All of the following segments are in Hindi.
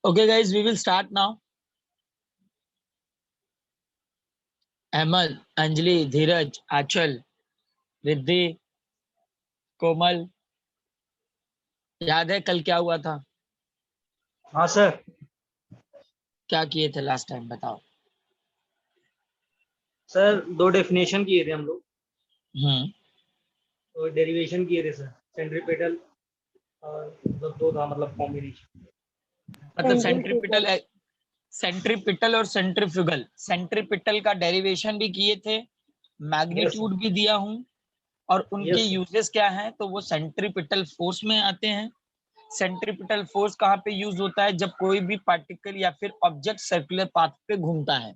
Okay, guys, we will start now. Amal, Anjali, Dheeraj, Achal, Riddhi, कोमल, याद है कल क्या हुआ था? हाँ सर। क्या किए थे लास्ट टाइम बताओ? सर 2 डेफिनेशन किए थे हम लोग हम्म और डेरिवेशन किए थे सर, सेंट्रीपेटल और मतलब 2 था मतलब कॉम्बिनेशन। मतलब सेंट्रीपिटल और सेंट्रीपिटल का डेरिवेशन भी किए थे, यस मैग्नीट्यूड सर। भी दिया हूं और उनके यस सर। यूजेस क्या हैं, तो वो सेंट्रीपिटल फोर्स में आते हैं। सेंट्रीपिटल फोर्स कहाँ पे यूज होता है? जब कोई भी पार्टिकल या फिर ऑब्जेक्ट सर्कुलर पाथ पे घूमता है।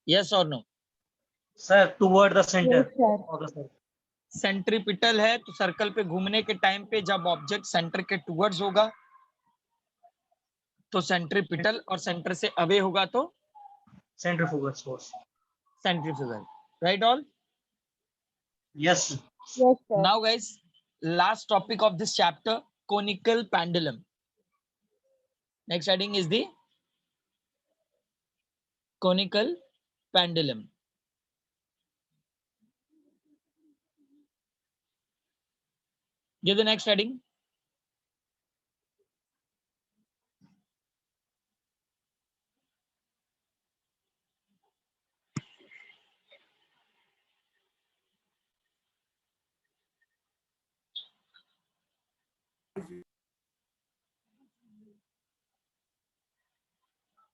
यस और no? Sir toward the center Yes, sir. Of the sir. Centripetal है तो सर्कल पे घूमने के टाइम पे जब ऑब्जेक्ट सेंटर के टुवर्ड्स होगा तो सेंट्रीपिटल, और सेंटर से अवे होगा तो centrifugal force. Centrifugal. Right all? Yes. Yes, sir. Now guys, last topic of this chapter, conical pendulum. Next heading is the conical pendulum. Give the next heading.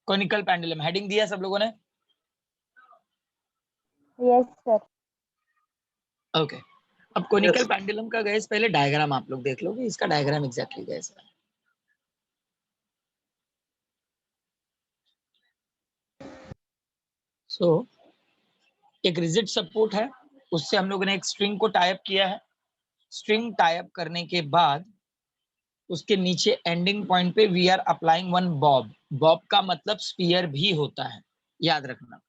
Conical pendulum heading दिया सब लोगों ने? Yes, sir. Okay. अब कोनिकल पेंडुलम का गैस पहले डायग्राम आप लोग देख लोगे, इसका डायग्राम एग्जैक्टली कैसा है। सो एक रिजिड सपोर्ट है, उससे हम लोगों ने एक स्ट्रिंग को टाई अप किया है। स्ट्रिंग टाई अप करने के बाद उसके नीचे एंडिंग पॉइंट पे we are applying one bob. Bob का मतलब स्पीयर भी होता है, याद रखना।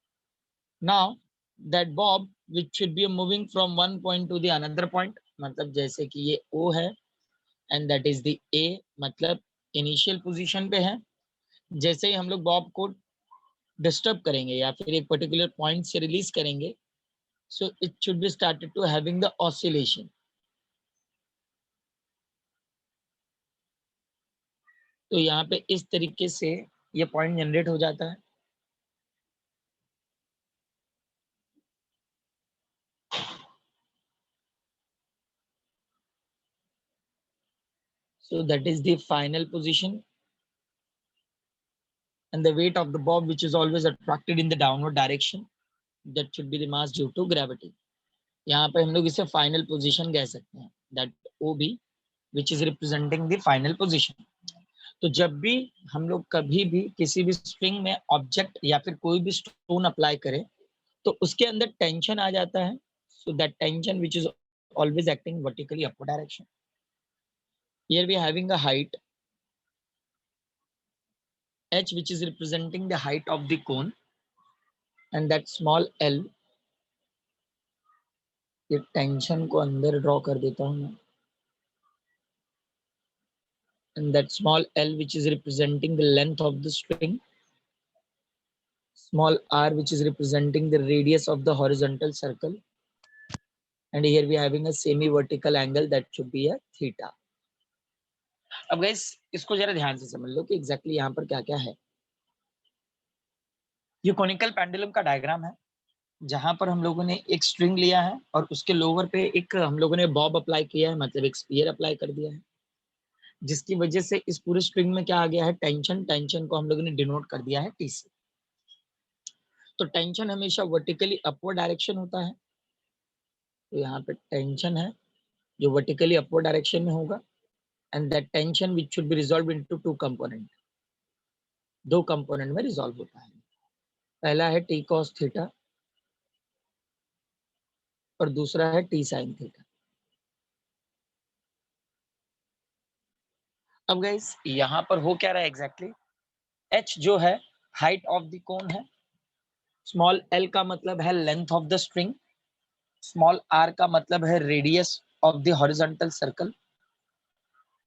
Now that bob which should be moving from one point to the another point, मतलब जैसे कि ये O है and that is the A, मतलब इनिशियल पोजीशन पे है। जैसे ही हम लोग बॉब को डिस्टर्ब करेंगे या फिर एक पर्टिकुलर पॉइंट से रिलीज करेंगे, so it should be started to having the oscillation. तो यहाँ पे इस तरीके से ये पॉइंट जनरेट हो जाता है। So that is the final position, and the weight of the bob which is always attracted in the downward direction, that should be the mass due to gravity. यहाँ पे हम लोग इसे फाइनल पोजीशन कह सकते हैं, that OB which is representing the final position. तो जब भी हम लोग कभी भी किसी भी स्ट्रिंग में ऑब्जेक्ट या फिर कोई भी स्टोन अप्लाई करें तो उसके अंदर टेंशन आ जाता है। So that tension which is always acting vertically upward direction. Here we are having a height h which is representing the height of the cone, and that small l, ये टेंशन को अंदर ड्रॉ कर देता हूँ मैं, and that small l which is representing the length of the string, small r which is representing the radius of the horizontal circle, and here we are having a semi vertical angle that should be a theta. अब गाइस इसको जरा ध्यान से समझ लो कि एग्जैक्टली यहाँ पर क्या क्या है। ये कोनिकल पेंडुलम का डायग्राम है जहां पर हम लोगों ने एक स्ट्रिंग लिया है और उसके लोअर पे एक हम लोगों ने बॉब अप्लाई किया है, मतलब एक स्पीयर अप्लाई कर दिया है, जिसकी वजह से इस पूरे स्ट्रिंग में क्या आ गया है, टेंशन। टेंशन को हम लोगों ने डिनोट कर दिया है T से। तो टेंशन हमेशा वर्टिकली अपवर्ड डायरेक्शन होता है, तो यहाँ पे टेंशन है जो वर्टिकली अपवर्ड डायरेक्शन में होगा, and that tension which should be resolve into two component, दो कंपोनेंट में रिजॉल्व होता है। पहला है T cos थीटा और दूसरा है T sin थीटा। अब गाइस यहाँ पर हो क्या रहा है एग्जैक्टली, h जो है हाइट ऑफ द कोन है, स्मॉल l का मतलब है length of the string, small r का मतलब है radius of the horizontal circle.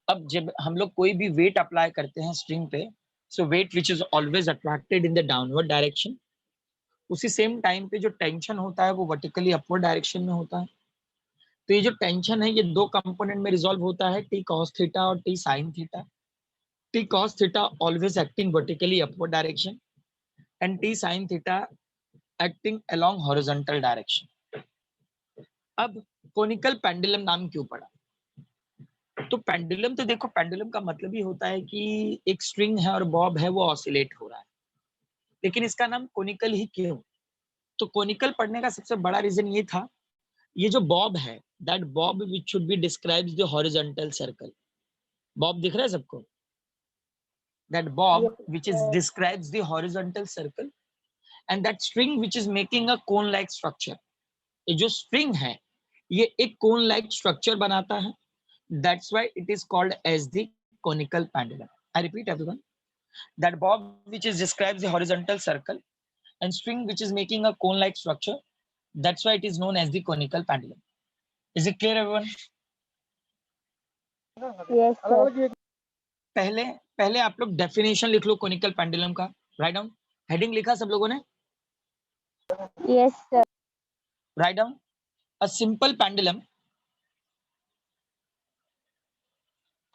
अब जब हम लोग कोई भी वेट अप्लाई करते हैं स्ट्रिंग पे so weight which is always attracted in the downward direction, उसी सेम टाइम पे जो टेंशन होता है वो वर्टिकली अपवर्ड डायरेक्शन में होता है। तो ये जो टेंशन है ये दो कंपोनेंट में रिजॉल्व होता है, टी कॉस थीटा और T sine theta. T cos theta always acting vertically upward direction and T sine theta acting along horizontal direction. अब कोनिकल पेंडुलम नाम क्यों पड़ा? तो पेंडुलम, तो देखो पेंडुलम का मतलब ही होता है कि एक स्ट्रिंग है और बॉब है वो ऑसिलेट हो रहा है, लेकिन इसका नाम कोनिकल ही क्यों? तो कोनिकल पढ़ने का सबसे बड़ा रीजन ये था, ये जो बॉब है, that bob which should B describes the horizontal circle. Bob दिख रहा है सबको? That Bob Yes, which is sir. Describes the horizontal circle and that string which is making a cone like structure. ये जो स्ट्रिंग है ये एक कोन लाइक स्ट्रक्चर बनाता है, that's why it is called as the conical pendulum. I repeat everyone, that bob which is describes the horizontal circle and string which is making a cone like structure, that's why it is known as the conical pendulum. Is it clear everyone? Yes, sir. पहले पहले आप लोग डेफिनेशन लिख लो कोनिकल पेंडुलम का। Write down. हेडिंग लिखा सब लोगों ने? Yes, sir. Write down. a simple pendulum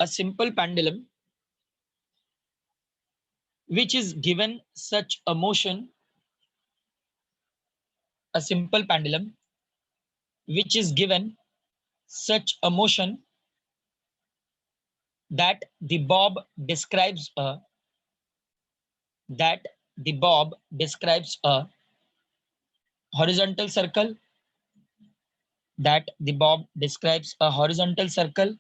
a simple pendulum which is given such a motion, a simple pendulum which is given such a motion that the bob describes a that the bob describes a horizontal circle, that the bob describes a horizontal circle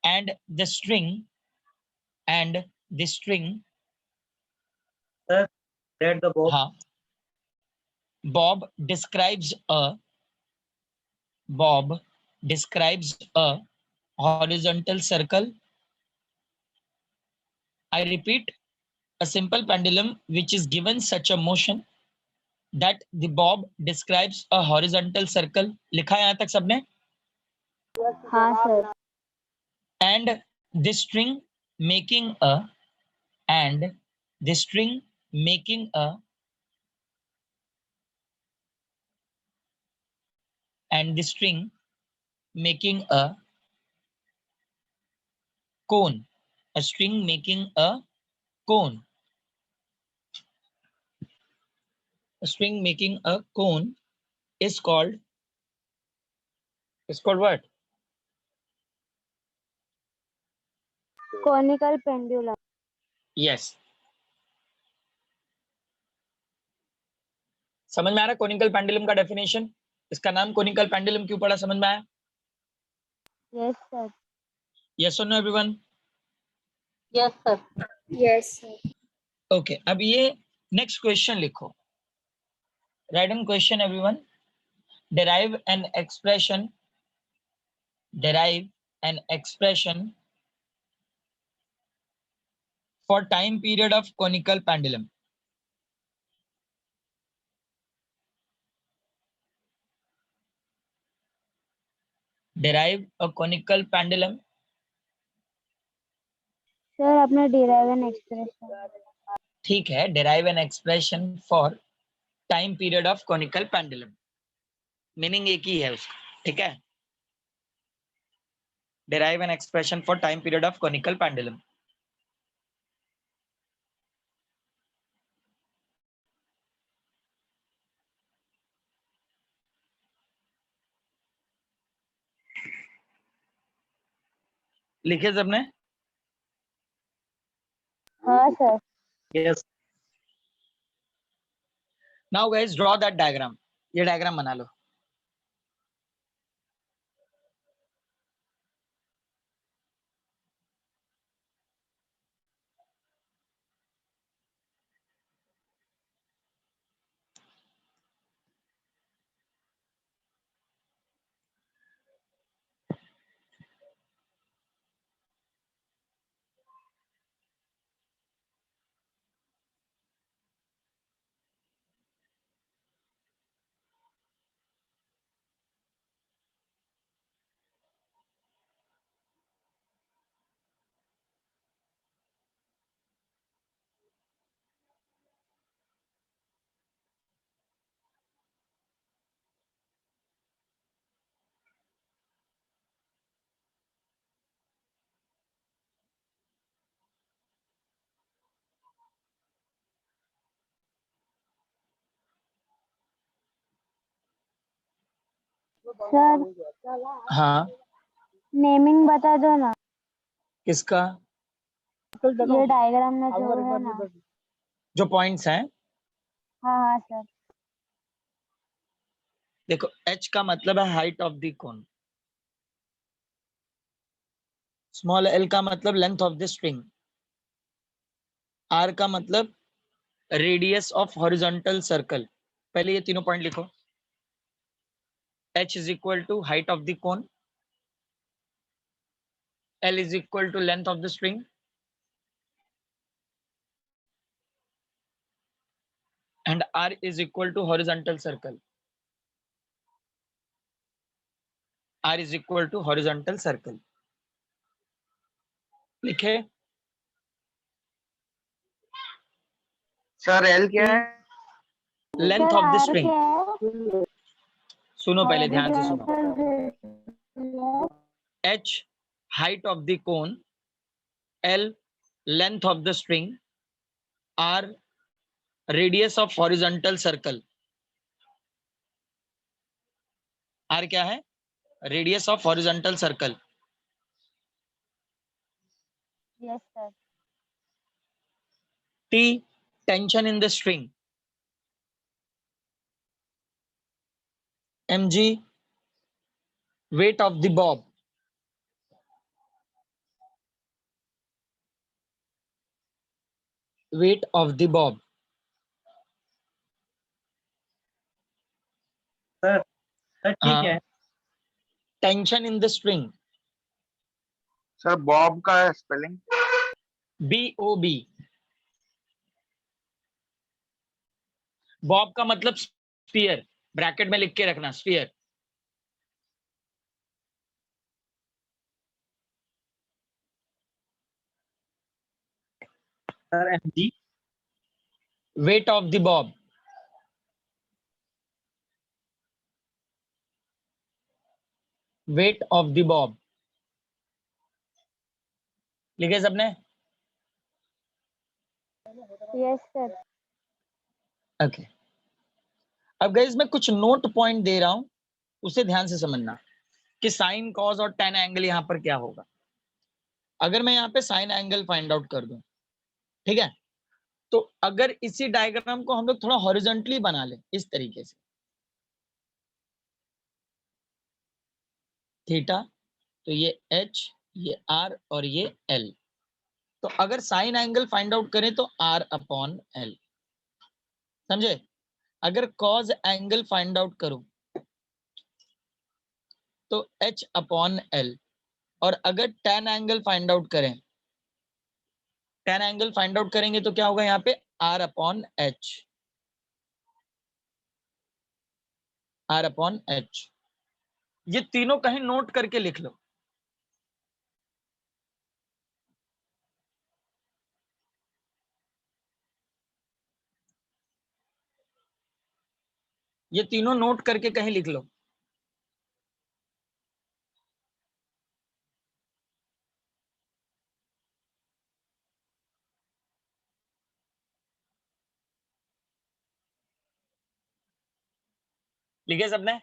and the string and the string Sir, that the bob. हाँ, bob describes a bob describes a horizontal circle. I repeat, a simple pendulum which is given such a motion that the bob describes a horizontal circle. लिखा है यहाँ तक सबने? हाँ, sir. And the string making a and the string making a and the string making a cone, a string making a cone, a string making a cone is called what? Conical pendulum. Yes. समझ में आ रहा कोनिकल पेंडुलम का डेफिनेशन? इसका नाम कोनिकल पेंडुलम क्यों पड़ा, समझ में आया? Yes, sir. यस और no everyone? Yes, sir. Yes, sir. Okay, अब ये नेक्स्ट क्वेश्चन लिखो। Write down question everyone. derive an expression derive an expression for time period of conical pendulum. Derive a conical pendulum. Sir, अपने derive an expression. ठीक है, derive an expression for time period of conical pendulum. Meaning एक ही है उसका, ठीक है? derive an expression for time period of conical pendulum. लिखे सबने? हाँ, sir. Yes. Now guys draw that diagram. ये डायग्राम बना लो। सर हाँ, नेमिंग बता दो ना, किसका? ये डायग्राम में जो है ना। जो पॉइंट्स हैं, हाँ हाँ सर। देखो h का मतलब है height of the cone, small l का मतलब length of the string, r का मतलब रेडियस ऑफ हॉरिजॉन्टल सर्कल। पहले ये तीनों पॉइंट लिखो। h is equal to height of the cone, l is equal to length of the string, and r is equal to horizontal circle. r is equal to horizontal circle. लिखे? सर एल क्या है? Length sir of the R string. क्या है? सुनो पहले ध्यान से सुनो। Horizontal. h height of the cone, l length of the string, r radius of horizontal circle. r क्या है? Radius of horizontal circle. Yes sir. t tension in the string, mg weight of the bob, weight of the bob, sir ठीक है। tension in the string, sir Bob का है स्पेलिंग? bob, बॉब का मतलब स्फीयर, ब्रैकेट में लिख के रखना sphere. Sir mg weight of the bob, weight of the bob। लिखे सबने? Yes sir. ओके। अब गाइस मैं कुछ नोट पॉइंट दे रहा हूं, उसे ध्यान से समझना कि साइन कॉस और टेन एंगल यहां पर क्या होगा। अगर मैं यहाँ पे साइन एंगल फाइंड आउट कर दूं, ठीक है, तो अगर इसी डायग्राम को हम लोग थोड़ा हॉरिजॉन्टली बना लें इस तरीके से, थीटा, तो ये h, ये r और ये l। तो अगर साइन एंगल फाइंड आउट करें तो r अपॉन l, समझे? अगर कॉज एंगल फाइंड आउट करो तो h अपॉन l, और अगर टेन एंगल फाइंड आउट करें, टेन एंगल फाइंड आउट करेंगे तो क्या होगा यहाँ पे? r upon h, r upon h। ये तीनों कहीं नोट करके लिख लो। ये तीनों नोट करके कहीं लिख लो। लिखे सबने?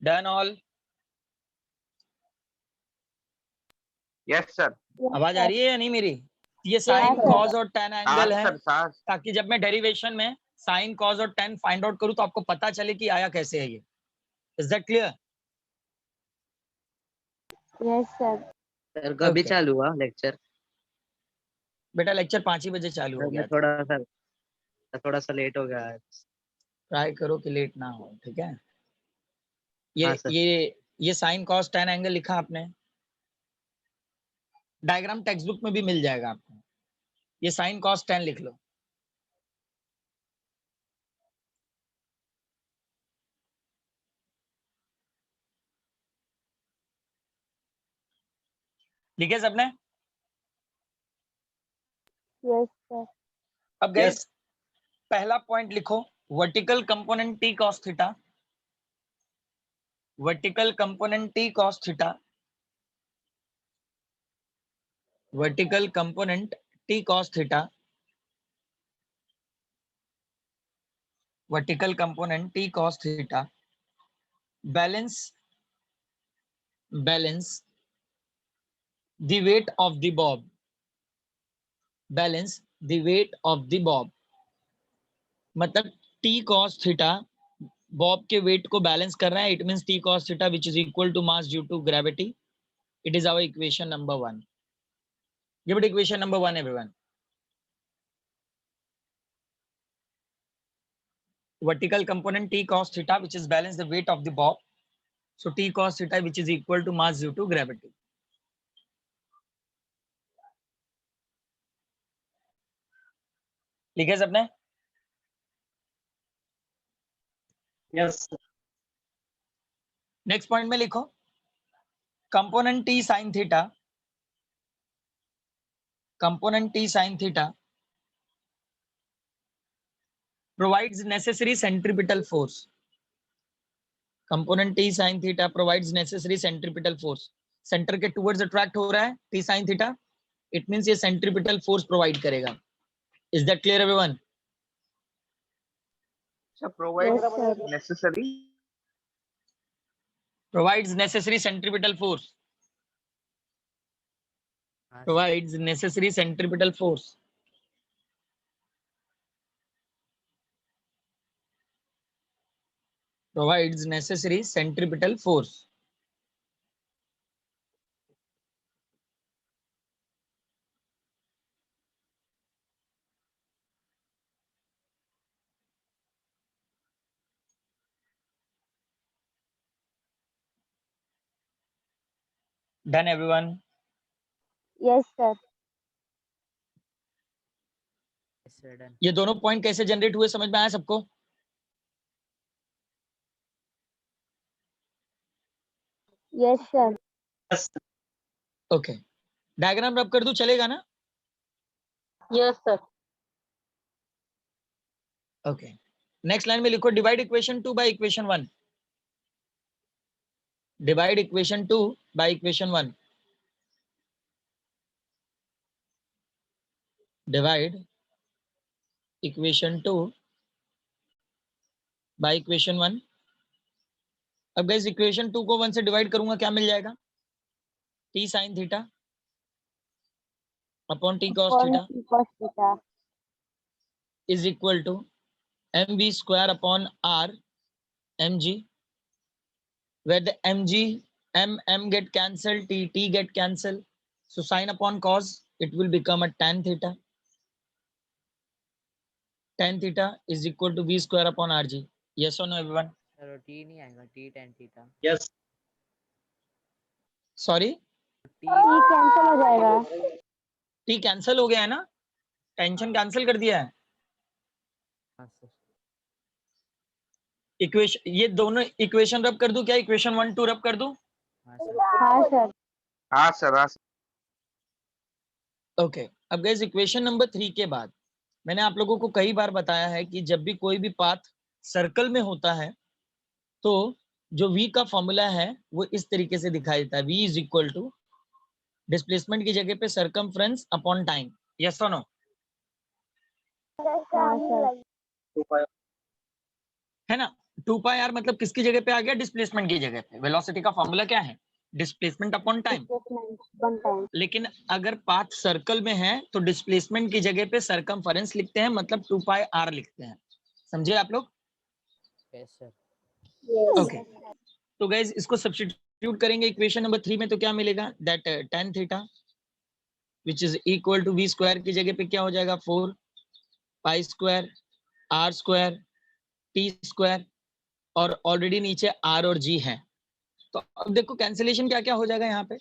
Done all? Yes sir. आवाज आ रही है या नहीं मेरी? ये साइन कॉज और टेन एंगल है, सर सास। ताकि जब मैं डेरिवेशन में साइन कॉज और टेन फाइंड आउट करूं तो आपको पता चले कि आया कैसे है ये। Is that clear? Yes sir. Sir कभी Okay. चालू हुआ लेक्चर? बेटा लेक्चर 5 ही बजे चालू हो मैं गया था। थोड़ा सा लेट हो गया है। ट्राई करो कि लेट ना हो, ठीक है? ये हाँ सर। ये साइन कॉस टेन एंगल लिखा आपने? डायग्राम टेक्स्ट बुक में भी मिल जाएगा आपको। ये साइन कॉस tan लिख लो। लिखे सबने? Yes, sir. अब गाइस पहला पॉइंट लिखो, vertical component t cos theta, vertical component t cos theta, vertical component t cos theta, vertical component t cos theta, balance the weight of the bob, balance the weight of the bob, मतलब t cos थीटा बॉब के वेट को बैलेंस कर रहा है। It means t cos theta which is equal to mass due to gravity. It is our equation number 1. Give it equation number 1 everyone. Vertical component t cos theta which is balance the weight of the bob. So t cos theta which is equal to mass due to gravity. लिखे सबने? यस नेक्स्ट पॉइंट में लिखो, component t sin theta, component t sin theta provides necessary centripetal force. Component t sin theta provides necessary centripetal force. Centre के टुवर्ड्स अट्रैक्ट हो रहा है t sin theta, it means ये सेंट्रिपिटल फोर्स प्रोवाइड करेगा। Is that clear everyone? Sir provide Yes, sir. Necessary provides necessary centripetal force, हाँ, provides necessary centripetal force. Provides necessary centripetal force. Done everyone? Yes, sir. yes, sir, done. ये दोनों पॉइंट कैसे जनरेट हुए समझ में आया सबको? Yes, sir. Yes okay, diagram रब कर दूं, चलेगा ना? Yes, sir. Okay, next line में लिखो, divide equation 2 by equation 1. Divide equation 2 by equation 1. Divide equation 2 by equation 1. अब गाइस इक्वेशन 2 को 1 से डिवाइड करूंगा, क्या मिल जाएगा? t sin theta upon t cos Upon theta T cos theta. is equal to mv square upon r mg, where the mg m get cancelled, t get cancelled, so sin upon cos it will become a tan theta. Tan theta is equal to v square upon rg. Yes or no everyone? Sir वो t नहीं आएगा, t tan theta, yes Sorry, t T cancel हो जाएगा. t कैंसिल हो गया है ना, टेंशन कैंसिल कर दिया है। हाँ सर, इक्वेशन, ये दोनों इक्वेशन रब कर दूं क्या? इक्वेशन 1 2 रब कर दूं? हाँ सर, हाँ, sir. हाँ सर ओके, अब गाइस इक्वेशन नंबर 3 के बाद मैंने आप लोगों को कई बार बताया है कि जब भी कोई भी पाथ सर्कल में होता है तो जो v का फॉर्मूला है वो इस तरीके से दिखाई देता है, v is equal to displacement की जगह पे सरकमफ्रेंस अपॉन टाइम। यस और नो? हाँ, sir. है ना? 2 पाई आर मतलब किसकी जगह पे आ गया? डिस्प्लेसमेंट की जगह पे। वेलोसिटी का फॉर्मूला क्या है? Displacement upon time. Displacement one time. लेकिन अगर पाथ सर्कल में है तो डिस्प्लेसमेंट की जगह पे सरकमफरेंस लिखते हैं, मतलब 2 पाई आर लिखते हैं। समझे आप लोग? yes sir, Yes. ओके, तो गाइज इसको सब्स्टिट्यूट करेंगे इक्वेशन नंबर 3 में तो क्या मिलेगा? That tan theta which is equal to v square की जगह पे क्या हो जाएगा? 4 pi square r square t square, और ऑलरेडी नीचे r और g है। तो अब देखो कैंसिलेशन क्या क्या हो जाएगा यहाँ पे।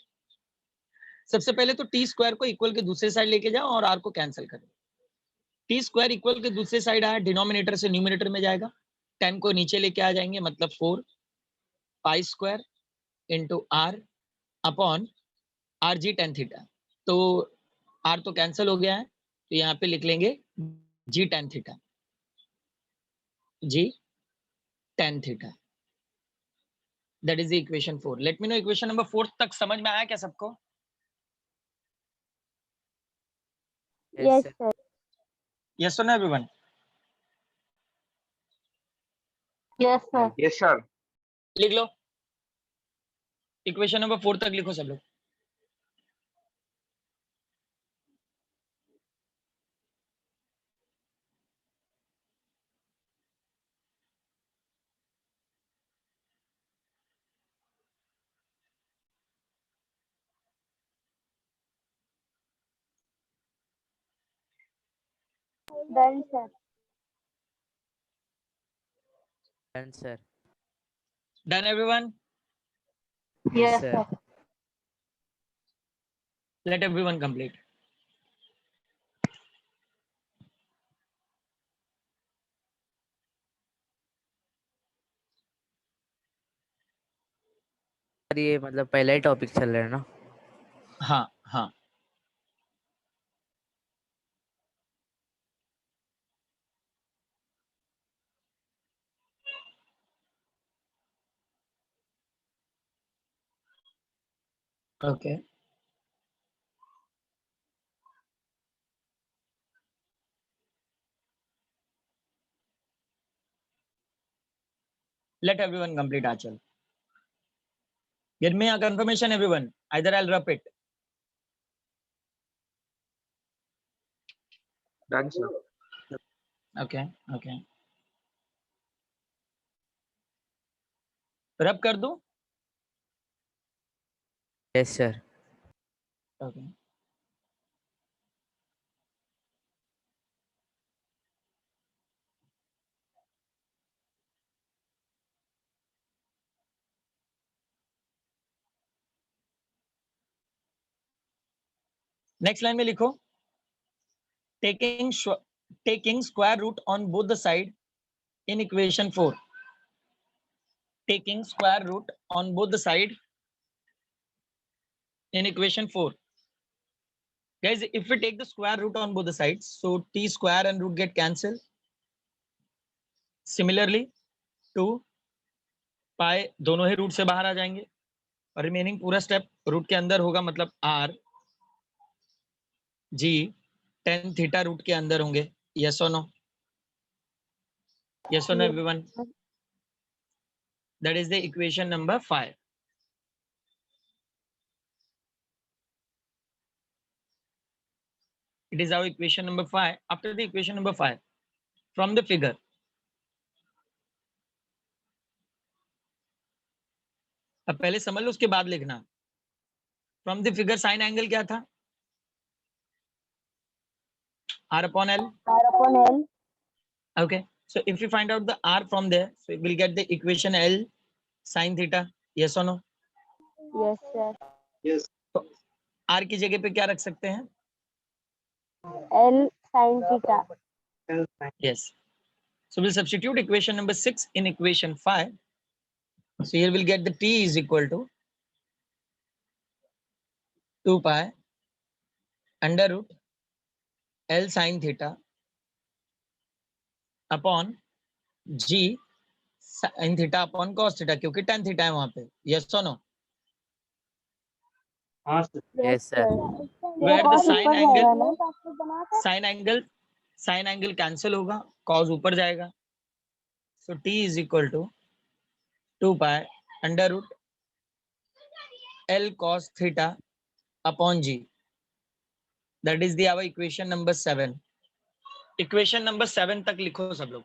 सबसे पहले तो टी स्क्वायर को इक्वल के दूसरे साइड लेके जाओ और आर को कैंसिल करो। टी स्क्वायर इक्वल के दूसरे साइड आया, डिनोमिनेटर से न्यूमिनेटर में जाएगा, 10 को नीचे लेके आ जाएंगे, मतलब 4 pi square into R upon R जी टेन थीटा। तो आर तो कैंसिल हो गया है, तो यहाँ पे लिख लेंगे g tan theta, g tan theta. That is the equation 4। Let me know equation number 4 तक समझ में आया क्या सबको? Yes, sir. sir. यस और no everyone? Yes, sir. Yes, sir. लिख लो, इक्वेशन नंबर 4 तक लिखो सब लोग। Done, sir. Done, sir. Done everyone? Yes, sir. sir. Late everyone complete. Sir ये मतलब पहला ही टॉपिक चल रहा है ना? हाँ हाँ, okay. Let everyone complete Achal. Give me a confirmation, everyone. Either I'll repeat. Done, sir. Okay, okay. रब कर दूं? Yes, sir. Okay. Next line में लिखो, taking square root on both the side in equation 4. Taking square root on both the side in equation 4. Guys, if we take the square root on both the sides, so t square and root get cancelled. Similarly, 2 पाई दोनों ही रूट से बाहर आ जाएंगे और रिमेनिंग पूरा स्टेप रूट के अंदर होगा, मतलब आर जी टेन थीटा रूट के अंदर होंगे। यस और नो? यस और no everyone? That is the equation number 5। It is our equation number 5. After the equation number 5, from the figure, अब पहले समझ लो उसके बाद लिखना। From the figure sign angle क्या था? R upon L. R upon L. Okay, so if you find out the R from there, so we will get the equation L sin theta. Yes or no? Yes, sir. Yes. तो R की जगह पे क्या रख सकते हैं? L sin theta. Yes. So we'll substitute equation number 6 in equation 5. So here we'll get the T is equal to 2 pi under root L sin theta upon G sin theta upon cos theta, क्योंकि tan theta है वहां पे। Yes or no? हाँ sir. Yes, sir. Where the sin angle angle. sin angle cancel होगा, cos ऊपर जाएगा, so T is equal to 2 pi under root L cos theta upon G. That is the our equation number 7. Equation number 7 तक लिखो सब लोग।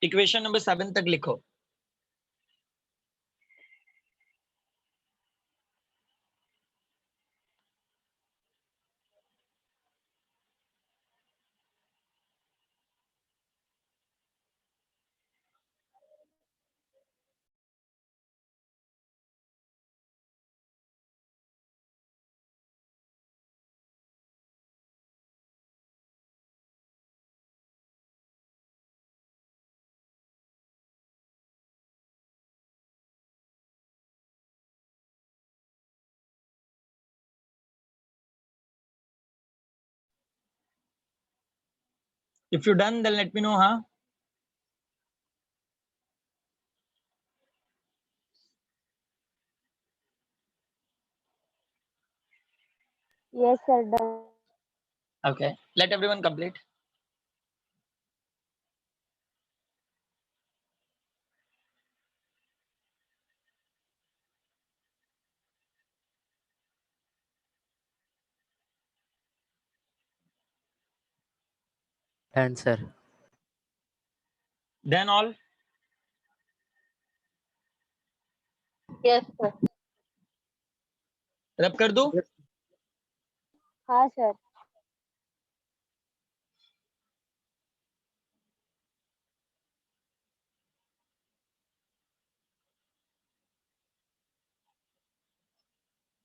इक्वेशन नंबर 7 तक लिखो। If you're done, then let me know, huh? Yes, sir. Done. Okay. Let everyone complete. Done, sir. Then all. Yes, sir. रब कर दो. हाँ, sir.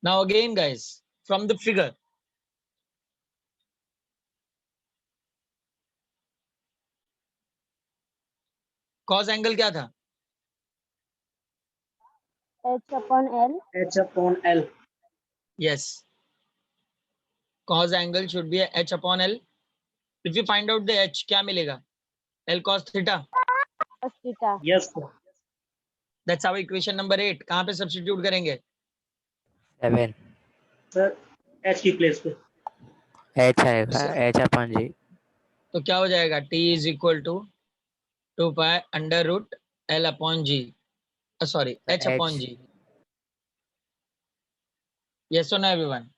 Now again, guys, from the figure. Cos angle क्या था? H upon L. H upon L. Yes. Cos angle should be h upon L. If you find out the h, क्या मिलेगा? L cos theta. Cos theta. Yes, sir. That's our equation number 8. कहाँ पे substitute करेंगे? 7. सर H की प्लेस पे. H आएगा H अपन जी. तो क्या हो जाएगा? T is equal to 2 pi under root L upon G. Sorry, H upon H. G. Yes or no, everyone?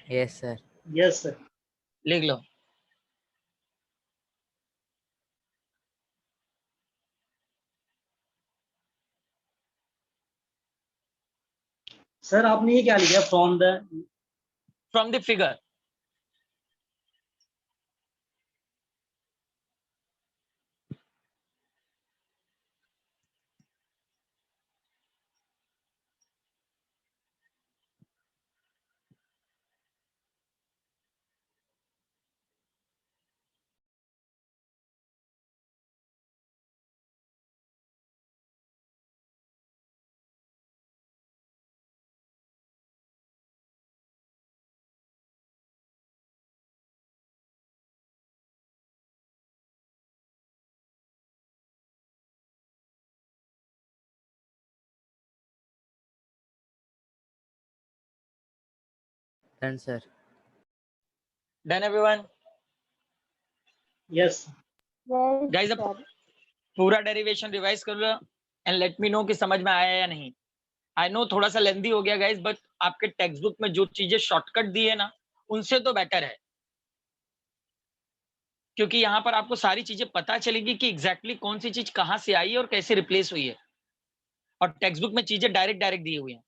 Yes, sir. Yes, sir. लिख लो. सर आपने ये क्या लिखा from the. From the figure. Done, sir. Done, everyone? Yes. Yes, Guys, अब sir. पूरा डेरिवेशन रिवाइज कर लो एंड लेट मी नो कि समझ में आया या नहीं. आई नो थोड़ा सा लेंथी हो गया गाइस, बट आपके टेक्स्ट बुक में जो चीजें शॉर्टकट दी है ना, उनसे तो बेटर है, क्योंकि यहाँ पर आपको सारी चीजें पता चलेगी कि एग्जैक्टली कौन सी चीज कहाँ से आई है और कैसे रिप्लेस हुई है, और टेक्स्ट बुक में चीजें डायरेक्ट डायरेक्ट दी हुई हैं.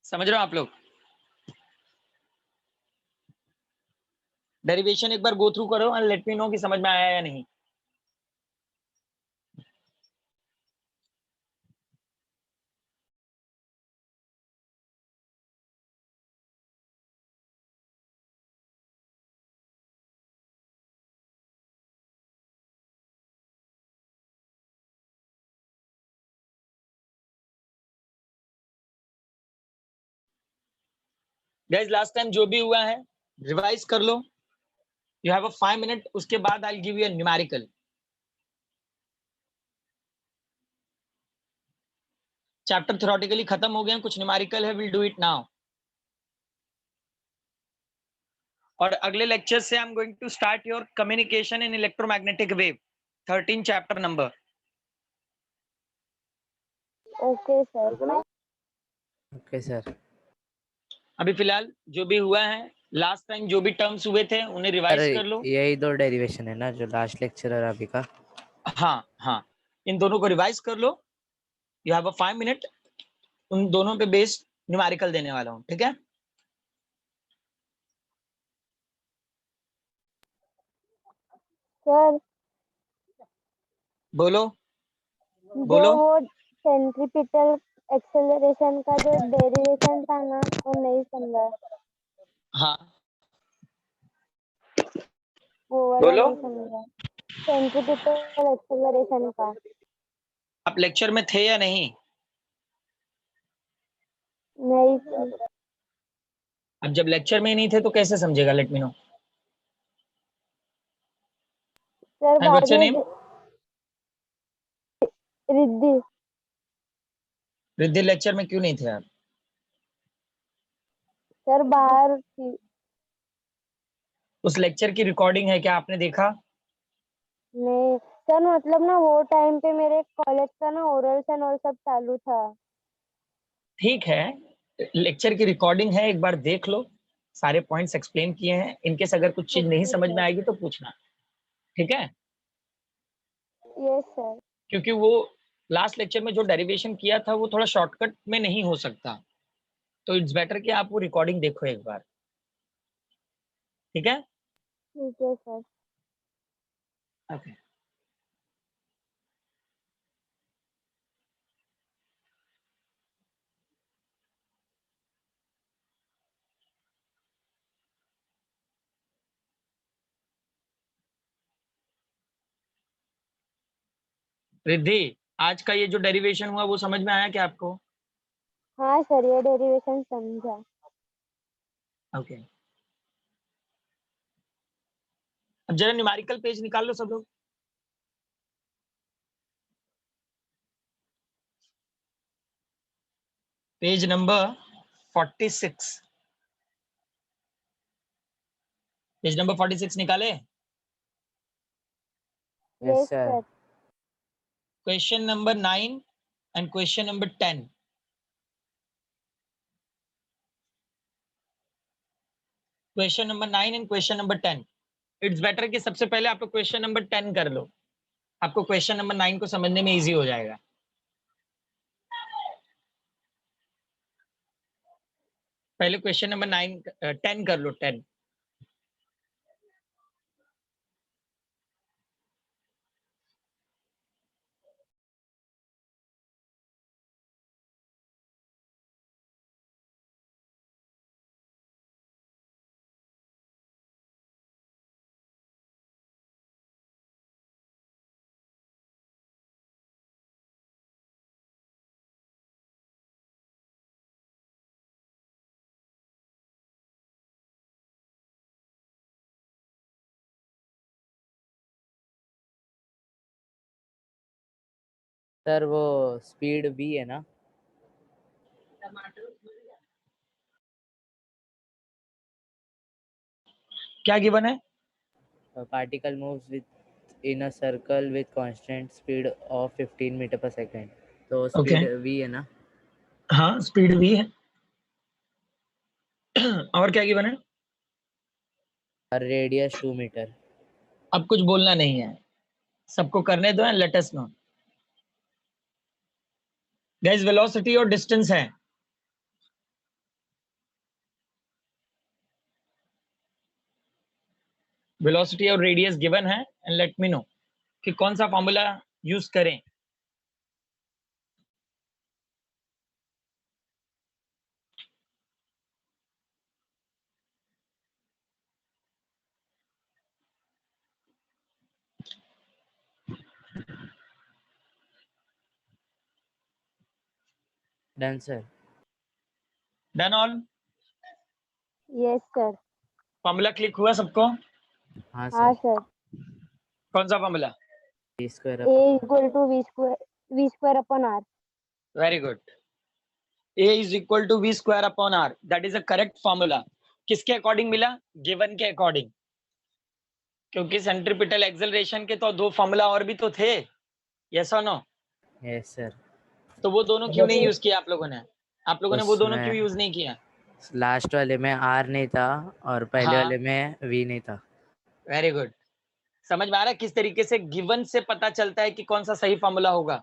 समझ रहे हो आप लोग? डेरिवेशन एक बार गो थ्रू करो एंड लेट मी नो कि समझ में आया या नहीं. गाइस लास्ट टाइम जो भी हुआ है रिवाइज कर लो. यू हैव अ 5 मिनट, उसके बाद I will give you a numerical. Chapter theoretically खत्म हो गए, कुछ न्यूमेरिकल है, विल डू इट नाउ. और अगले लेक्चर से I am going to start your communication in electromagnetic wave, 13 chapter number. Okay, sir. Okay, sir. अभी फिलहाल जो भी हुआ है, लास्ट टाइम जो भी टर्म्स हुए थे उन्हें रिवाइज कर लो. यही 2 डेरिवेशन है ना जो लास्ट लेक्चर है अभी का. हाँ हाँ, इन दोनों को रिवाइज कर लो. यू हैव अ 5 मिनट, उन दोनों पे बेस्ड न्यूमेरिकल देने वाला हूँ, ठीक है? Sir, बोलो जो बोलो. वो सेंट्रीपिटल एक्सेलरेशन का जो डेरिवेशन था ना, वो नहीं समझा. हाँ वो वाला बोलो. नहीं समझा. सेंट्रीपिटल एक्सेलरेशन का. आप लेक्चर में थे या नहीं? नहीं sir. अब जब लेक्चर में ही नहीं थे तो कैसे समझेगा? Late me no. Sir and बाद व्हाट्स योर में नेम? रिद्धि। रिद्धि, लेक्चर में क्यों नहीं थे आप? सर बाहर थी। उस लेक्चर की रिकॉर्डिंग है क्या, आपने देखा? नहीं सर, मतलब ना वो टाइम पे मेरे कॉलेज का ना ओरल्स एंड ऑल सब चालू था। ठीक है, लेक्चर की रिकॉर्डिंग है, एक बार देख लो, सारे पॉइंट्स एक्सप्लेन किए हैं। इनकेस अगर कुछ चीज नहीं ओके समझ में सर। आएगी तो पूछना, ठीक है? Yes sir. क्योंकि वो लास्ट लेक्चर में जो डेरिवेशन किया था वो थोड़ा शॉर्टकट में नहीं हो सकता, तो इट्स बेटर कि आप वो रिकॉर्डिंग देखो एक बार, ठीक है? ठीक है सर। ओके। रिद्धि, आज का ये जो डेरिवेशन हुआ वो समझ में आया क्या आपको? हाँ सर, ये डेरिवेशन समझा। ओके। अब जरा न्यूमेरिकल पेज निकाल लो सब लोग। Page number 46। पेज नंबर 46 निकाले? Yes yes sir. Sir. Question number 9 and question number 10। Question number 9 and question number 10। It's better कि सबसे पहले आप लोग क्वेश्चन नंबर 10 कर लो, आपको क्वेश्चन नंबर 9 को समझने में इजी हो जाएगा। पहले क्वेश्चन नंबर 9 10 कर लो, 10। सर वो स्पीड v है ना? क्या गिवन है? Particle moves with in a circle with constant speed of 15 meter per second, तो ओके, स्पीड v है ना? हाँ स्पीड भी है। और क्या गिवन है? और रेडियस 2 मीटर। अब कुछ बोलना नहीं है, सबको करने दो and let us know. Guys, velocity और डिस्टेंस है। वेलोसिटी और रेडियस गिवन है एंड लेट मी नो कि कौन सा फॉर्मूला यूज करें। Done sir. Done all? Yes sir. Formula click हुआ सबको? हाँ हाँ सर। सर। कौन सा formula? v square A equal to V square upon R. Very good. a is equal to v square upon r, that is a correct formula। किसके अकॉर्डिंग मिला? गिवन के अकॉर्डिंग, क्योंकि सेंट्रीपिटल एक्सेलरेशन के तो दो फॉर्मूला और भी तो थे, यस और नो? Yes sir. तो वो दोनों क्यों नहीं यूज किया आप लोगों ने? आप लोगों ने वो दोनों क्यों उसमें यूज नहीं किया? लास्ट वाले में r नहीं था और पहले हाँ, वाले में v नहीं था। Very good. समझ में आ रहा है किस तरीके से गिवन से पता चलता है कि कौन सा सही फॉर्मूला होगा?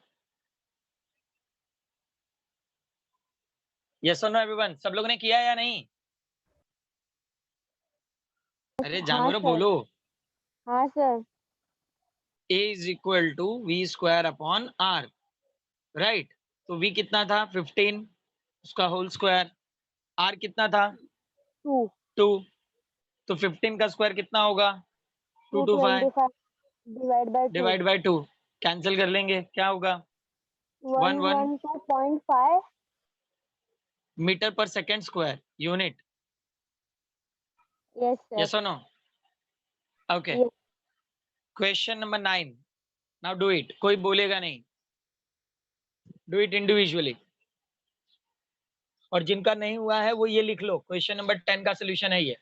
यस और नो एवरीवन? सब लोगों ने किया या नहीं? अरे हाँ जानवरों सर। बोलो। हाँ sir. a is equal to v square upon r, right? तो v कितना था? 15, उसका होल स्क्वायर। r कितना था? 2 2। तो 15 का स्क्वायर कितना होगा? 225 225 divide by 2 divide by 2, cancel कर लेंगे, क्या होगा? 1 112.5 metre per second square unit. Yes, sir. Yes or no? Okay. Yes. Question number 9. Now do it. कोई बोलेगा नहीं. Do it individually. और जिनका नहीं हुआ है वो ये लिख लो. क्वेश्चन नंबर 10 का सोल्यूशन है ये.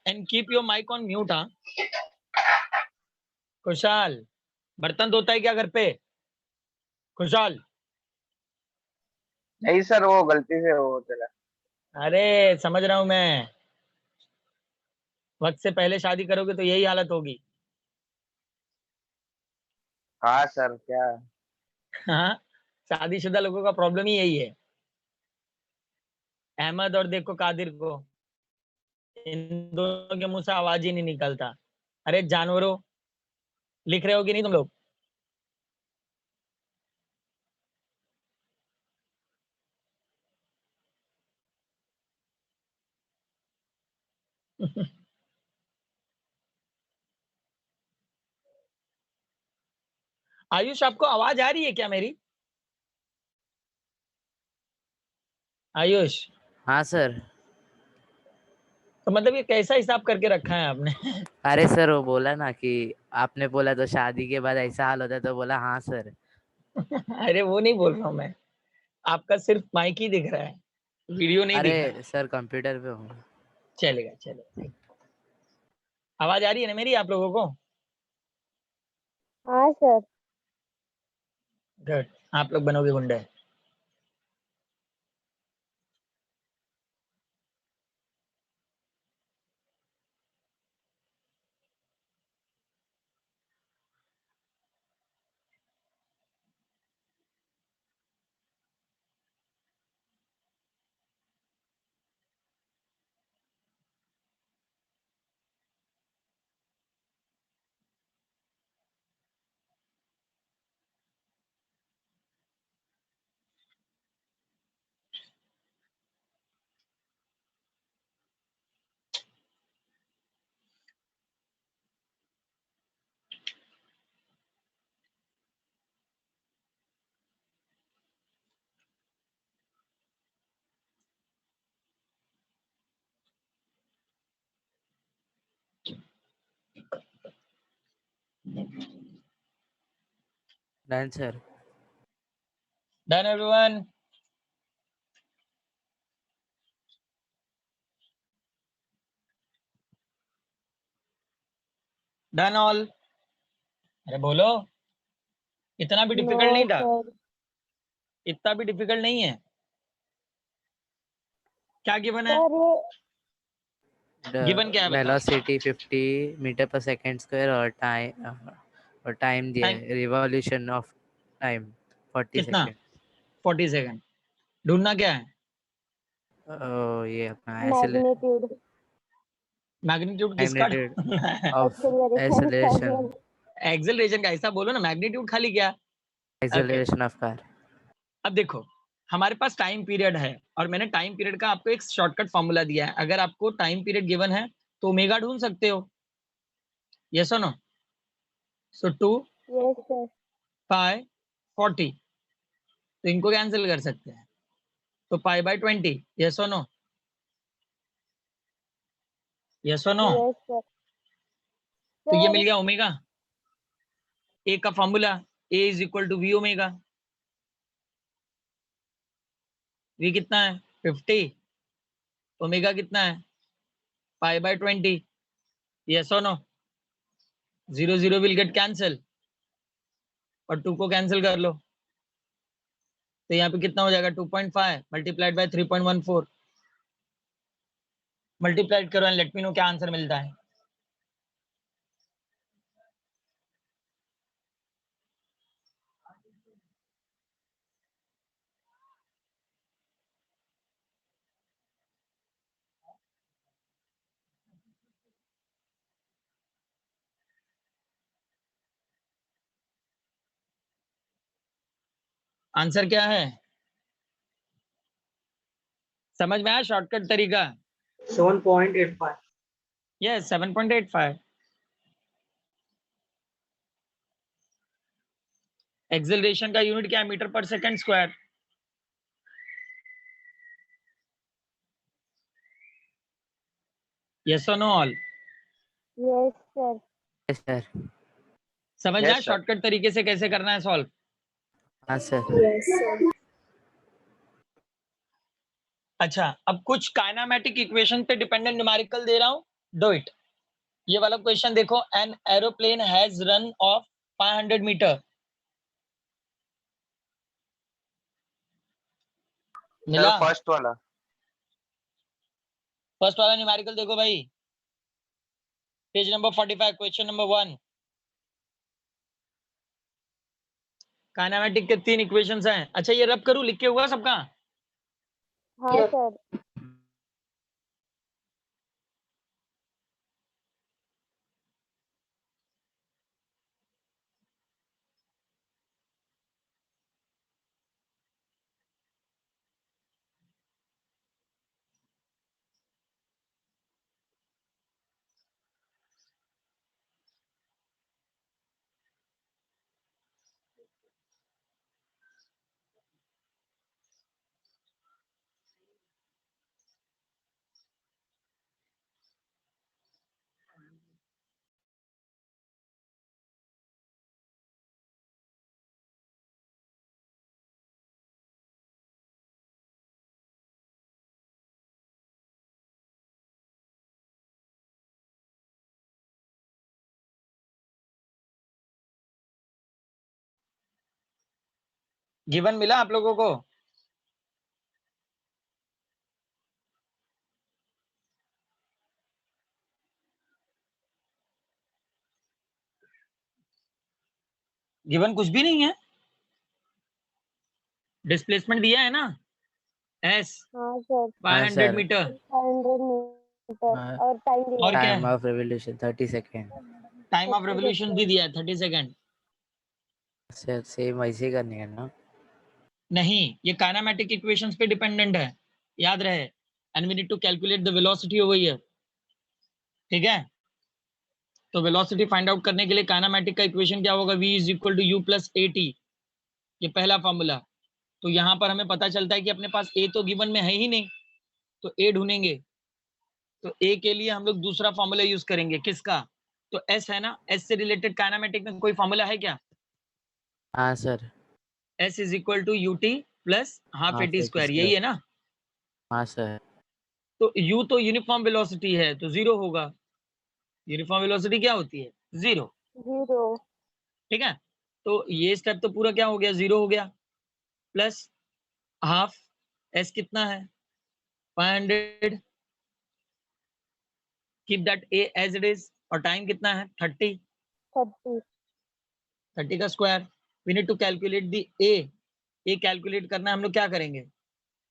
And keep your mic on mute, हाँ. खुशहाल, बर्तन धोता है क्या घर पे? खुशहाल. नहीं सर, वो गलती से वो चला। अरे समझ रहा हूं मैं. वक्त से पहले शादी करोगे तो यही हालत होगी. हाँ सर, क्या? हाँ, शादीशुदा लोगों का प्रॉब्लम ही यही है. अहमद और देखो कादिर को, इन दोनों के मुंह से आवाज ही नहीं निकलता. अरे जानवरों, लिख रहे हो कि नहीं तुम लोग? आयुष, आपको आवाज आ रही है क्या मेरी? आयुष, हाँ सर. तो मतलब ये कैसा हिसाब करके रखा है आपने? अरे सर वो बोला ना कि आपने बोला तो शादी के बाद ऐसा हाल होता है, तो बोला हाँ सर. अरे वो नहीं बोल रहा हूँ मैं. आपका सिर्फ माइक ही दिख रहा है, वीडियो नहीं दिख रहा है. अरे सर कंप्यूटर पे हूँ. चलेगा, चलेगा. आवाज आ रही है ना मेरी आप लोगों को? हाँ सर. गुड. आप लोग बनोगे गुंडे. Done sir. Done everyone. Done all. अरे बोलो. इतना भी डिफिकल्ट No, नहीं था. sir. इतना भी डिफिकल्ट नहीं है. क्या गिवन है? सर गिवन क्या है बताओ? Velocity 50 metre per second square और टाइम दिया टाइम है, रिवॉल्यूशन ऑफ टाइम 40 कितना? सेकंड. 40 सेकंड. ढूंढना क्या है? ये अपना मैग्नीट्यूड मैग्नीट्यूड किसका मैग्नीट्यूड ढूंढना है? ऑफ एक्सेलरेशन एक्सेलरेशन एक्सेलरेशन का ऐसा बोलो ना, मैग्नीट्यूड खाली क्या? ओके. Acceleration of car. अब देखो, हमारे पास टाइम पीरियड है और मैंने टाइम पीरियड का आपको एक शॉर्टकट फॉर्मूला दिया है. अगर आपको टाइम पीरियड गिवन है तो ओमेगा ढूंढ सकते हो. यस और no? So 2 yes sir. Pi 40, तो इनको कैंसिल कर सकते हैं. तो पाई बाय 20. यस और नो? यस और नो? Yes sir. तो ये मिल गया ओमेगा. ए का formula A is equal to V omega. V कितना है? 50. ओमेगा कितना है? Pi by 20. यस और नो? 0 0 विल गेट कैंसिल और 2 को कैंसिल कर लो. तो यहाँ पे कितना हो जाएगा? 2.5 मल्टीप्लाइड बाय 3.14. मल्टीप्लाइड करो एंड लेट मी नो क्या आंसर मिलता है। आंसर क्या है? समझ में आया शॉर्टकट तरीका? 7.85। यस 7.85। एक्सेलरेशन का यूनिट क्या है? Metre per second square. Yes और know all? Yes sir. Yes sir. समझ Yes, आया sir. शॉर्टकट तरीके से कैसे करना है सॉल्व? हाँ सर। Yes sir. अच्छा, अब कुछ काइनेमेटिक इक्वेशन पे डिपेंडेंट न्यूमेरिकल दे रहा हूं, डू इट। ये वाला क्वेश्चन देखो, an aeroplane has run of 500 meter. Sir, मिला? first वाला. फर्स्ट वाला न्यूमेरिकल देखो भाई, page number 45, question number 1। Kinematic के 3 इक्वेशंस हैं। अच्छा, ये रब करूं, लिख के हुआ सबका? हाँ सर। गिवन मिला आप लोगों को? गिवन कुछ भी नहीं है, डिस्प्लेसमेंट दिया है ना, एस हाँ सर। 500 मीटर, 500 मीटर हाँ। और टाइम दिया और है। क्या टाइम है? Of revolution 30 second. Time of 30 revolution भी सेकेंड। दिया है 30 सेकेंड। सर सेम वैसे ही करनी है ना? नहीं, ये काइनेमेटिक इक्वेशंस पे डिपेंडेंट है, याद रहे। And we need to calculate the velocity over here, ठीक है? तो वेलोसिटी फाइंड आउट करने के लिए काइनेमेटिक का इक्वेशन क्या होगा? v is equal to U plus A T, ये पहला फॉर्मूला। तो यहाँ पर हमें पता चलता है कि अपने पास ए तो गिवन में है ही नहीं, तो ए ढूंढेंगे। तो ए के लिए हम लोग दूसरा फॉर्मूला यूज करेंगे, किसका? तो एस है ना, एस से रिलेटेड काइनेमेटिक में कोई फॉर्मूला है क्या? हाँ sir. S is equal to U T plus half A half T at square, यही स्क्वायर। है ना? हाँ सर। तो यू तो यूनिफॉर्म वेलोसिटी है, तो जीरो होगा। यूनिफॉर्म वेलोसिटी क्या होती है? जीरो, 0। ठीक है? तो ये स्टेप तो पूरा क्या हो गया? जीरो हो गया, प्लस हाफ एस कितना है? 500, keep that A as it is. और टाइम कितना है? 30, 30। 30 का square. We need to calculate the A. A कैलकुलेट करना है, हम लोग क्या करेंगे?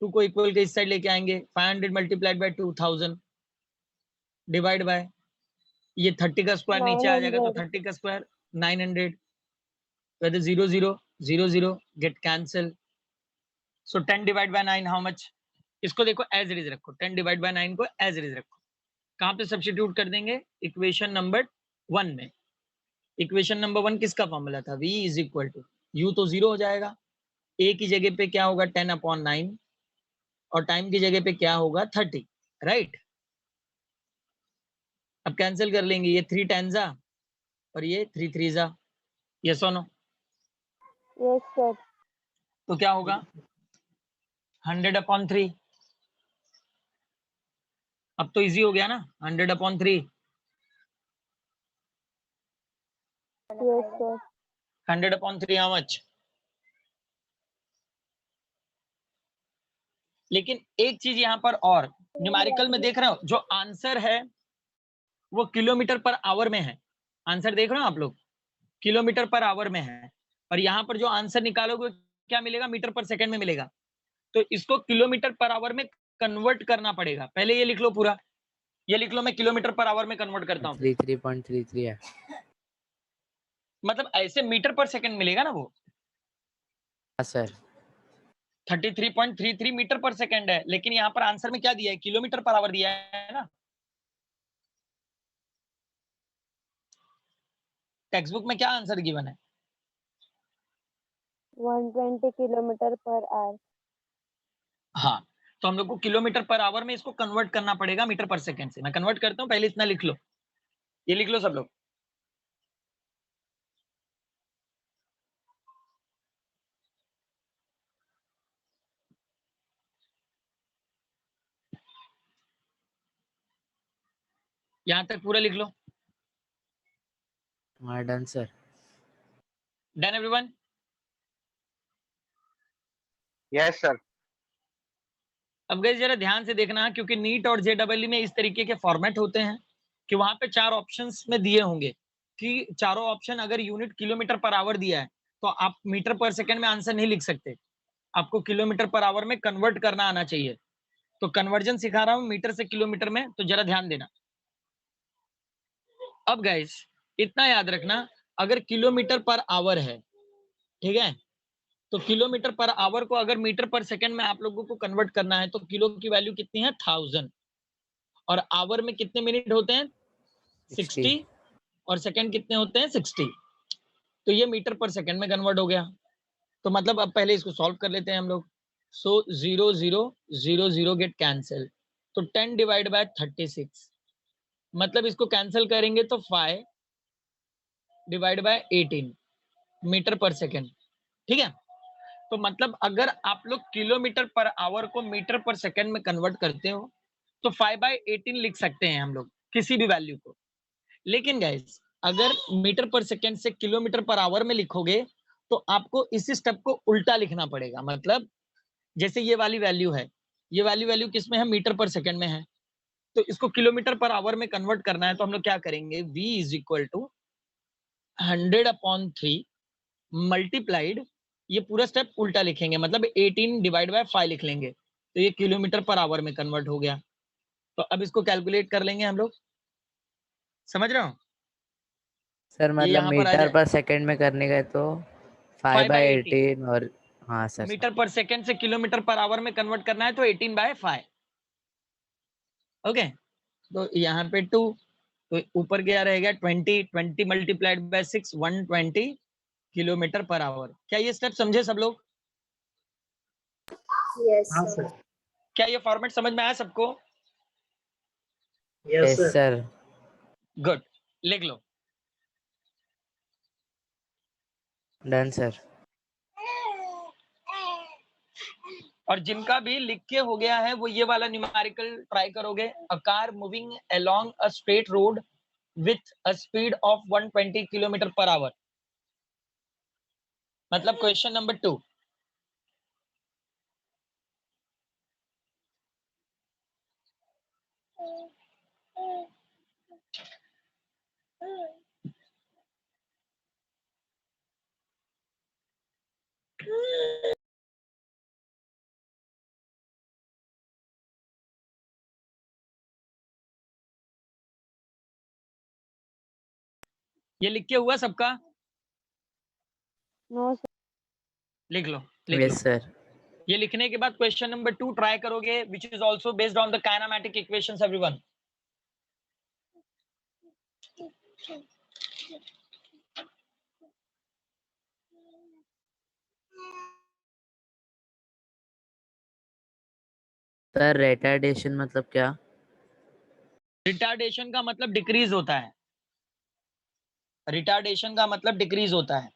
2 को इक्वल के इस साइड लेके आएंगे, 500 मल्टीप्लाइड बाय 2000 डिवाइड बाय, ये 30 का स्क्वायर नीचे आ जाएगा, तो 900। 30 का square 900, whether 0 0 0 0 get cancel, so 10 divide by 9 how much? इसको देखो एज इट इज रखो, 10 डिवाइड बाय 9 को एज इट इज रखो। कहां पे सब्स्टिट्यूट कर देंगे? इक्वेशन नंबर 1 में। इक्वेशन नंबर 1 किसका फॉर्मूला था? v is equal to, u तो जीरो हो जाएगा, a की जगह पे क्या होगा? 10/9, और टाइम की जगह पे क्या होगा? 30, राइट? अब कैंसिल कर लेंगे, ये 3 टेंजा और ये 3 थ्रीजा, यस और नो? Yes sir. तो क्या होगा? 100/3। अब तो इजी हो गया ना, 100/3। Yes sir. 100/3 how much? लेकिन एक चीज यहाँ पर और न्यूमेरिकल में देख रहे हो, जो आंसर है वो किलोमीटर पर आवर में है। आंसर देख रहे हो आप लोग, किलोमीटर पर आवर में है, और यहाँ पर जो आंसर निकालोगे क्या मिलेगा, मीटर पर सेकंड में मिलेगा। तो इसको किलोमीटर पर आवर में कन्वर्ट करना पड़ेगा। पहले ये लिख लो पूरा, ये लिख लो, मैं किलोमीटर पर आवर में कन्वर्ट करता हूँ। 33.33 है। मतलब ऐसे मीटर पर सेकंड मिलेगा ना वो। हाँ सर। 33.33 मीटर पर सेकंड है, लेकिन यहाँ पर आंसर में क्या दिया है, किलोमीटर पर आवर दिया है ना। टेक्स्ट बुक में क्या आंसर गिवन है? 120 किलोमीटर पर आवर। हाँ, तो हम लोग को किलोमीटर पर आवर में इसको कन्वर्ट करना पड़ेगा मीटर पर सेकंड से। मैं कन्वर्ट करता हूँ, पहले इतना लिख लो, ये लिख लो सब लोग। यहां तक पूरा लिख लो। हाँ done sir. Done everyone? Yes sir. अब गाइस जरा ध्यान से देखना, क्योंकि नीट और जेडब्ल्यू में इस तरीके के फॉर्मेट होते हैं कि वहां पे 4 ऑप्शंस में दिए होंगे कि चारों ऑप्शन अगर यूनिट किलोमीटर पर आवर दिया है तो आप मीटर पर सेकंड में आंसर नहीं लिख सकते, आपको किलोमीटर पर आवर में कन्वर्ट करना आना चाहिए। तो कन्वर्जन सिखा रहा हूं मीटर से किलोमीटर में, तो जरा ध्यान देना। अब गाइस इतना याद रखना, अगर किलोमीटर पर आवर है, ठीक है, तो किलोमीटर पर आवर को अगर मीटर पर सेकंड में आप लोगों को कन्वर्ट करना है तो किलो की वैल्यू कितनी है, 1000, और आवर में कितने मिनट होते हैं, 60, और सेकंड कितने होते हैं, 60। तो ये मीटर पर सेकंड में कन्वर्ट हो गया। तो मतलब अब पहले इसको सॉल्व कर लेते हैं हम लोग। सो 0 0 0 0 गेट कैंसिल, तो 10 डिवाइड बाय 36, मतलब इसको कैंसिल करेंगे तो 5 divide by 18 metre per second, ठीक है। तो मतलब अगर आप लोग किलोमीटर पर आवर को मीटर पर सेकंड में कन्वर्ट करते हो तो 5/18 लिख सकते हैं हम लोग किसी भी वैल्यू को। लेकिन गाइस अगर मीटर पर सेकंड से किलोमीटर पर आवर में लिखोगे तो आपको इसी स्टेप को उल्टा लिखना पड़ेगा। मतलब जैसे ये वाली वैल्यू है, ये वाली वैल्यू किस में है, मीटर पर सेकंड में है, तो इसको किलोमीटर पर आवर में कन्वर्ट करना है तो हम लोग क्या करेंगे, v is equal to 100/3 multiplied, ये पूरा स्टेप उल्टा लिखेंगे, मतलब 18 डिवाइड बाय 5 लिख लेंगे, तो ये किलोमीटर पर आवर में कन्वर्ट हो गया। तो अब इसको कैलकुलेट कर लेंगे हम लोग, समझ रहे हो? सर ये मतलब यहाँ पर आ मीटर जाए पर सेकंड में करने गए तो 5/18, 5/18 और हाँ सर। मीटर पर सेकंड से किलोमीटर पर आवर में कन्वर्ट करना है तो 18/5। ओके, तो यहाँ पे 2, तो ऊपर क्या रहेगा, 20 multiplied bye 6, 120 kilometer per our. क्या ये स्टेप समझे सब लोग? यस हाँ सर। सर। क्या ये फॉर्मेट समझ में आया सबको? Yes yes sir. Sir. Good, लिख लो। Done sir. और जिनका भी लिख के हो गया है वो ये वाला न्यूमेरिकल ट्राई करोगे। A car moving along a straight road with a speed of 120 kilometer per hour, मतलब क्वेश्चन नंबर 2। ये लिख के हुआ सबका? No sir. लिख लो, लिख लो। Yes sir. ये लिखने के बाद क्वेश्चन नंबर 2 ट्राई करोगे, which is also based on the kinematic equations everyone. Sir retardation मतलब क्या? रिटार्डेशन का मतलब डिक्रीज होता है, रिटार्डेशन का मतलब डिक्रीज होता है।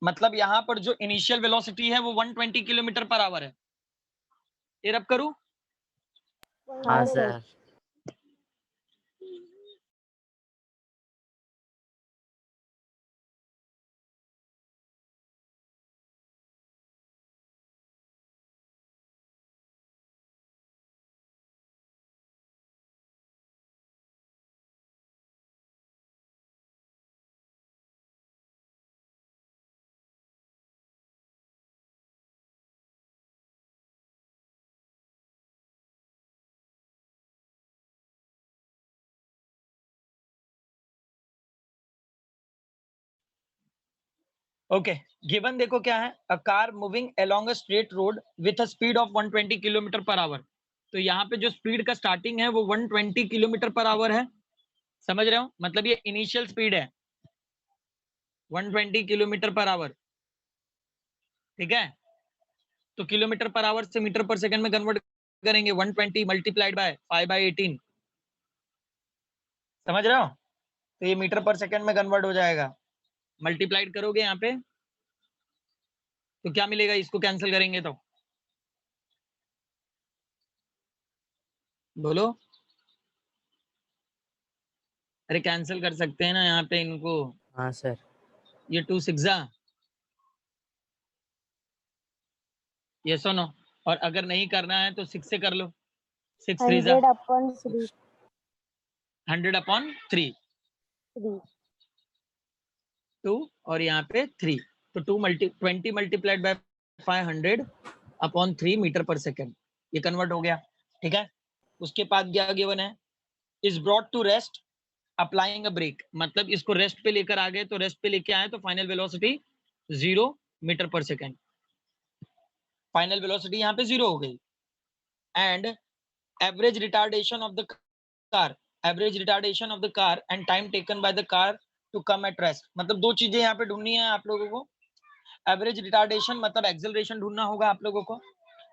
मतलब यहाँ पर जो इनिशियल वेलोसिटी है वो 120 किलोमीटर पर आवर है। ये रब करूं? हाँ हाँ सर। सर। हाँ ओके गिवन देखो क्या है, अ car moving along a straight road with a speed of 120 kilometer per our. तो यहाँ पे जो स्पीड का स्टार्टिंग है वो 120 किलोमीटर पर आवर है, समझ रहे हो, मतलब ये इनिशियल स्पीड है 120 किलोमीटर पर आवर, ठीक है। तो किलोमीटर पर आवर से मीटर पर सेकंड में कन्वर्ट करेंगे, 120 मल्टीप्लाइड बाय 5/18, समझ रहे हो, तो ये मीटर पर सेकंड में कन्वर्ट हो जाएगा। मल्टीप्लाइड करोगे यहाँ पे तो क्या मिलेगा, इसको कैंसिल करेंगे तो बोलो, अरे कैंसिल कर सकते हैं ना यहाँ पे इनको, हाँ सर। ये 2 6 ये सुनो, और अगर नहीं करना है तो 6 से कर लो, 6 3 100/3 100/3 2 और यहाँ पे 3, तो 20 multiplied by 500/3 meter per second, ये कन्वर्ट हो गया, ठीक है। उसके बाद क्या गिवन है, is brought to rest applying a brake, मतलब इसको रेस्ट पे लेकर आ गए, तो रेस्ट पे लेके आए तो final velocity 0 meter per second, final velocity यहाँ पे 0 हो गई। And average retardation of the car, average retardation of the car and time taken by the car to come at rest, मतलब दो चीजें यहाँ पे ढूंढनी है आप लोगों को। एवरेज रिटार्डेशन मतलब एक्सेलरेशन ढूंढना होगा आप लोगों को,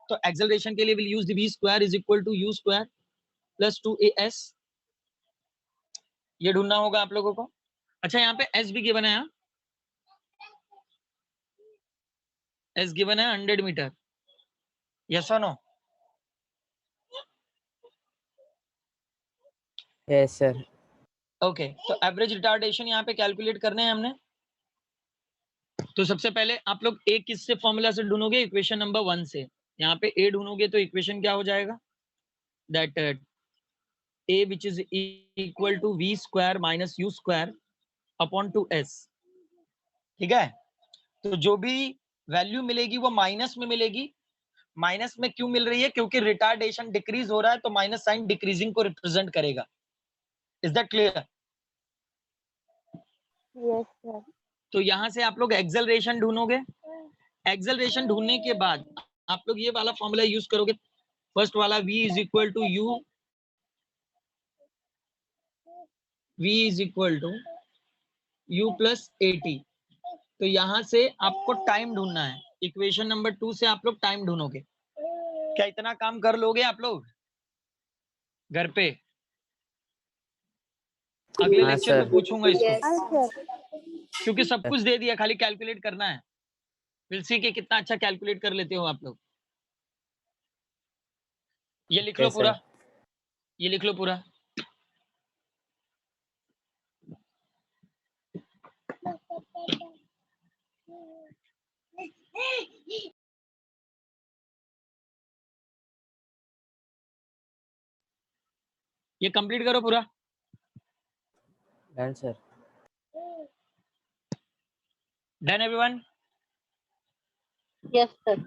तो एक्सेलरेशन के लिए will use v square is equal to u square plus 2as, ये ढूंढना होगा आप लोगों को। अच्छा यहाँ पे s भी गिवन है, s गिवन है 100 मीटर, यस और नो? Yes sir. ओके, तो एवरेज रिटार्डेशन यहाँ पे कैलकुलेट करने हैं हमने। तो सबसे पहले आप लोग a किससे फॉर्मूला से ढूंढोगे, इक्वेशन नंबर 1 से। यहाँ पे a ढूंढोगे तो इक्वेशन क्या हो जाएगा, that a which is equal to v square minus u square upon 2s, ठीक है। तो जो भी वैल्यू मिलेगी वो माइनस में मिलेगी, माइनस में क्यों मिल रही है, क्योंकि रिटार्डेशन डिक्रीज हो रहा है, तो माइनस साइन डिक्रीजिंग को रिप्रेजेंट करेगा। Is that clear? Yes sir. तो यहां से आप लोग एक्सेलरेशन ढूंढोगे, एक्सेलरेशन ढूंढने के बाद आप लोग ये वाला फॉर्मूला यूज करोगे, फर्स्ट वाला v is equal to u, v is equal to u plus at। तो यहां से आपको टाइम ढूंढना है, इक्वेशन नंबर 2 से आप लोग टाइम ढूंढोगे। क्या इतना काम कर लोगे आप लोग घर पे? अगले हाँ लेक्चर में सर। पूछूंगा इसको, हाँ सर। क्योंकि सब कुछ दे दिया, खाली कैलकुलेट करना है। विल सी कि कितना अच्छा कैलकुलेट कर लेते हो आप लोग। ये लिख लो यस पूरा, सर। ये लिख लो पूरा। ये कंप्लीट करो पूरा। Done sir. Done everyone? Yes sir.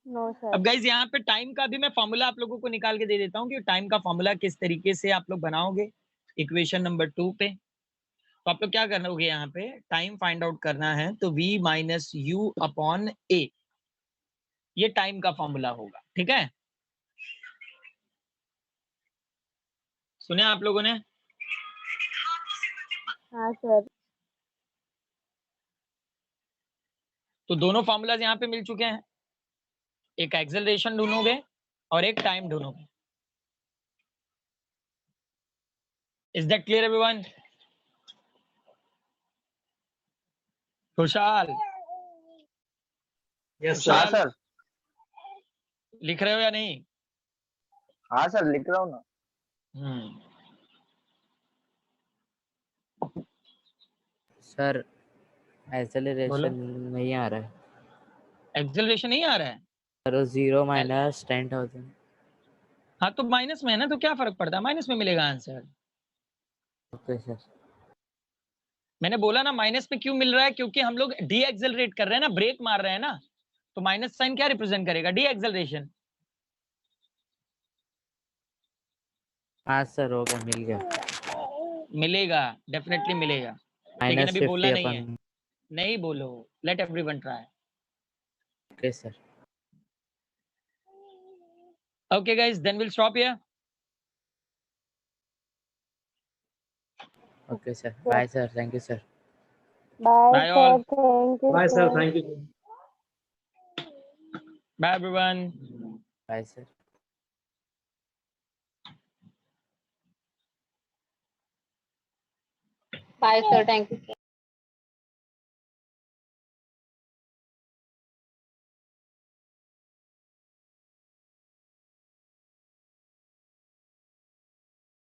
No sir. अब गाइज यहाँ पे टाइम का भी मैं फॉर्मूला आप लोगों को निकाल के दे देता हूँ कि टाइम का फॉर्मूला किस तरीके से आप लोग बनाओगे इक्वेशन नंबर 2 पे। तो आप लोग क्या करोगे, यहाँ पे टाइम फाइंड आउट करना है, तो v minus you upon a, ये टाइम का फॉर्मूला होगा, ठीक है। सुने आप लोगों ने? हाँ सर। तो दोनों फॉर्मूलाज यहाँ पे मिल चुके हैं, एक एक्सेलरेशन ढूंढोगे और एक टाइम ढूंढोगे। Is that clear everyone? Khushhal? Yes हाँ सर। सर। लिख रहे हो या नहीं? हाँ सर, लिख रहा हूँ ना। सर बोलो। एक्सेलरेशन नहीं आ रहा है एक्सेलरेशन नहीं आ रहा है? Sir, 0 minus 10,000। हाँ तो माइनस में है ना, तो क्या फर्क पड़ता है, माइनस में मिलेगा आंसर। Okay sir. मैंने बोला ना माइनस पे क्यों मिल रहा है, क्योंकि हम लोग डी एक्सेलरेट कर रहे हैं ना, ब्रेक मार रहे हैं ना, तो माइनस साइन क्या रिप्रेजेंट करेगा, डी एक्सेलरेशन। हाँ सर, हो गया, मिल गया। मिलेगा, डेफिनेटली मिलेगा, लेकिन अभी बोलना नहीं है। -50/। नहीं बोलो, let everyone try. Okay, sir. Okay guys, then we'll stop here. Okay, sir. Bye, sir. Thank you, sir. Bye, Bye sir. all. Thank you, Bye, sir. sir. Thank you. Bye everyone. Bye, sir. Bye, sir. Thank you.